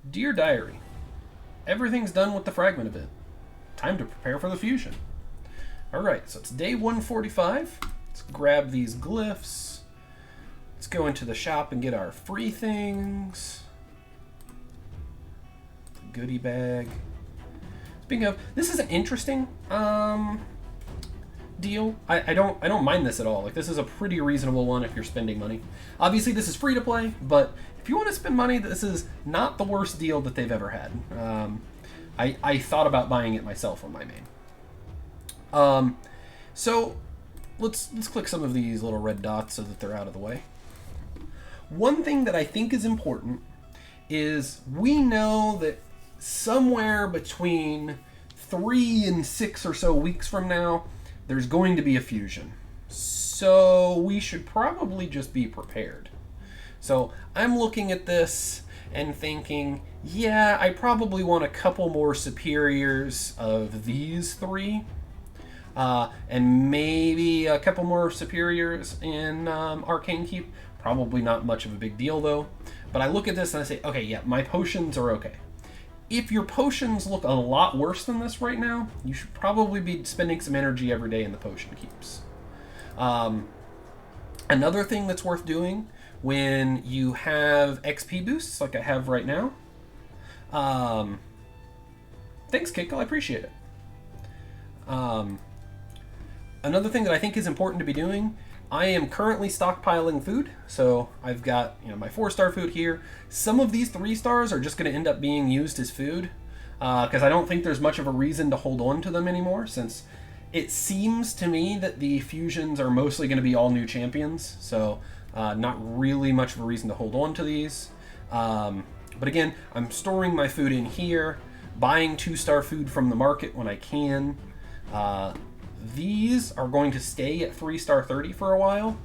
Dear Diary, everything's done with the fragment event. Time to prepare for the fusion. Alright, so it's day 145. Let's grab these glyphs. Let's go into the shop and get our free things. The goodie bag. Speaking of, this is an interesting deal. I don't mind this at all. Like, this is a pretty reasonable one if you're spending money. Obviously, this is free to play, but if you want to spend money, this is not the worst deal that they've ever had. I thought about buying it myself on my main. So let's click some of these little red dots so that they're out of the way. One thing that I think is important is we know that somewhere between 3 and 6 or so weeks from now, there's going to be a fusion. So we should probably just be prepared. So I'm looking at this and thinking, yeah, I probably want a couple more superiors of these 3. And maybe a couple more superiors in Arcane Keep. Probably not much of a big deal though. But I look at this and I say, okay, yeah, my potions are okay. If your potions look a lot worse than this right now, you should probably be spending some energy every day in the potion keeps. Another thing that's worth doing when you have XP boosts like I have right now. Thanks, Kiko, I appreciate it. Another thing that I think is important to be doing, I am currently stockpiling food. So I've got my 4-star food here. Some of these 3 stars are just going to end up being used as food because I don't think there's much of a reason to hold on to them anymore, since it seems to me that the fusions are mostly going to be all new champions. So not really much of a reason to hold on to these. But again, I'm storing my food in here, buying 2-star food from the market when I can. These are going to stay at 3-star 30 for a while.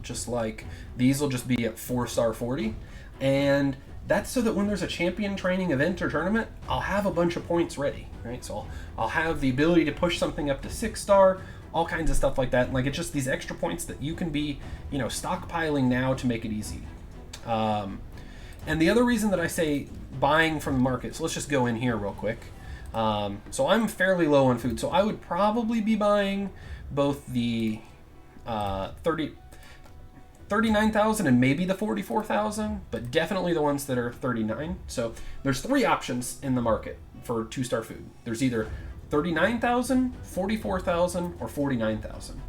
Just like these will just be at 4-star 40. And that's so that when there's a champion training event or tournament, I'll have a bunch of points ready, right? So I'll have the ability to push something up to 6-star, all kinds of stuff like that. And like, it's just these extra points that you can be, stockpiling now to make it easy. And the other reason that I say buying from the market, so let's just go in here real quick. So I'm fairly low on food, so I would probably be buying both the 39,000 and maybe the 44,000, but definitely the ones that are 39. So there's 3 options in the market for 2-star food. There's either 39,000, 44,000, or 49,000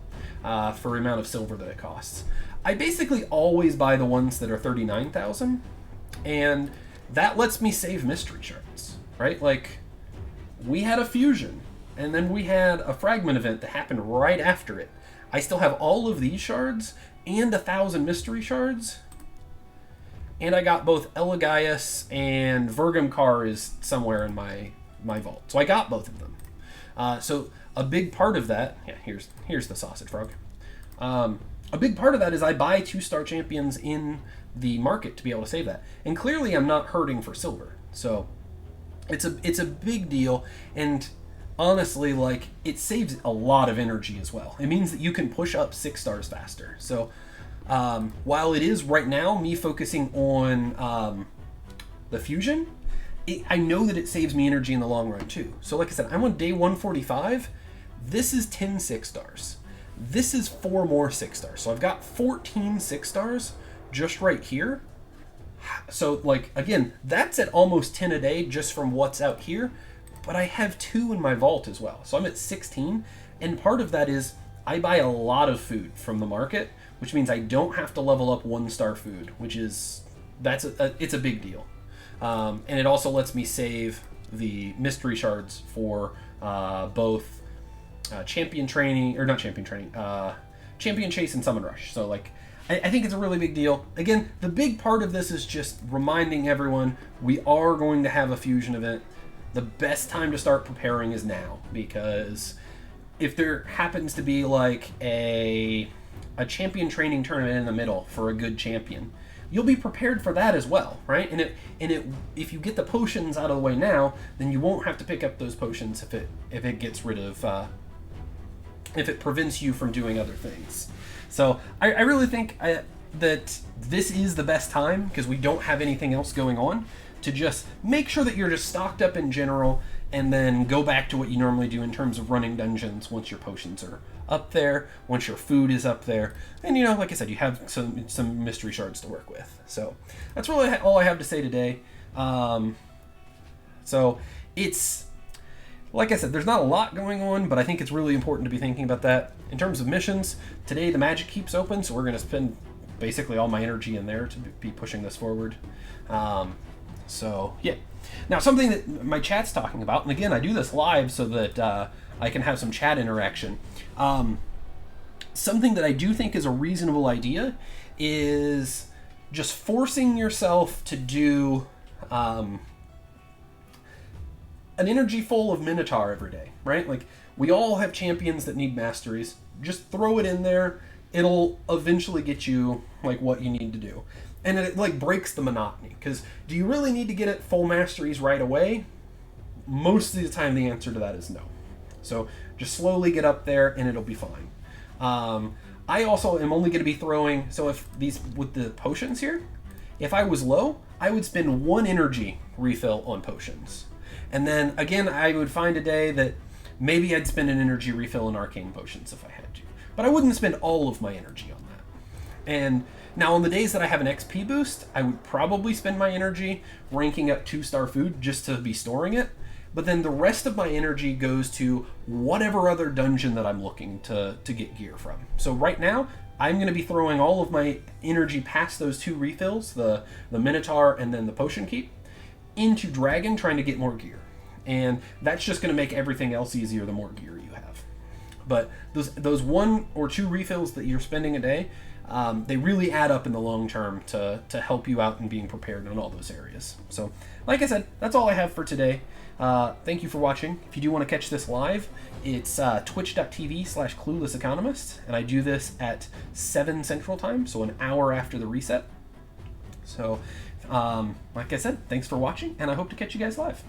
for the amount of silver that it costs. I basically always buy the ones that are 39,000, and that lets me save mystery shards, right? Like, we had a fusion, and then we had a fragment event that happened right after it. I still have all of these shards and 1,000 mystery shards, and I got both Elegaius and Vergamcar is somewhere in my vault. So I got both of them. So a big part of that, yeah, here's the sausage frog. A big part of that is I buy 2-star champions in the market to be able to save that. And clearly I'm not hurting for silver. So it's a big deal, and honestly, like, it saves a lot of energy as well. It means that you can push up 6 stars faster. So while it is right now me focusing on the fusion, I know that it saves me energy in the long run too. So like I said, I'm on day 145. This is 10 6-stars. This is 4 more 6-stars. So I've got 14 6-stars just right here. So, like, again, that's at almost 10 a day just from what's out here, but I have 2 in my vault as well. So I'm at 16, and part of that is I buy a lot of food from the market, which means I don't have to level up 1-star food, which is, it's a big deal. And it also lets me save the mystery shards for both champion training, or not champion training, champion chase and summon rush. So, like, I think it's a really big deal. Again, the big part of this is just reminding everyone we are going to have a fusion event. The best time to start preparing is now, because if there happens to be like a champion training tournament in the middle for a good champion, you'll be prepared for that as well, right? And if you get the potions out of the way now, then you won't have to pick up those potions if it gets rid of if it prevents you from doing other things. So I really think that this is the best time because we don't have anything else going on. to just make sure that you're just stocked up in general, and then go back to what you normally do in terms of running dungeons once your potions are up there, once your food is up there, and you know, like I said, you have some mystery shards to work with. So that's really all I have to say today. So it's, like I said, there's not a lot going on, but I think it's really important to be thinking about that. In terms of missions, today the magic keeps open, so we're going to spend basically all my energy in there to be pushing this forward. So yeah. Now, something that my chat's talking about, and again, I do this live so that I can have some chat interaction. Something that I do think is a reasonable idea is just forcing yourself to do an energy full of Minotaur every day, right? Like, we all have champions that need masteries. Just throw it in there. It'll eventually get you like what you need to do. And it like breaks the monotony, because do you really need to get it full masteries right away? Most of the time the answer to that is no. So just slowly get up there and it'll be fine. I also am only going to be throwing, so if these, with the potions here, if I was low, I would spend 1 energy refill on potions. And then again, I would find a day that maybe I'd spend an energy refill on arcane potions if I had to. But I wouldn't spend all of my energy on that. And now on the days that I have an XP boost, I would probably spend my energy ranking up 2-star food just to be storing it. But then the rest of my energy goes to whatever other dungeon that I'm looking to get gear from. So right now, I'm going to be throwing all of my energy past those 2 refills, the Minotaur and then the Potion Keep, into Dragon, trying to get more gear. And that's just going to make everything else easier the more gear you have. But those 1 or 2 refills that you're spending a day, they really add up in the long term to help you out in being prepared in all those areas. So, like I said, that's all I have for today. Thank you for watching. If you do want to catch this live, it's twitch.tv/cluelesseconomist, and I do this at 7 Central Time, so an hour after the reset. So, like I said, thanks for watching, and I hope to catch you guys live.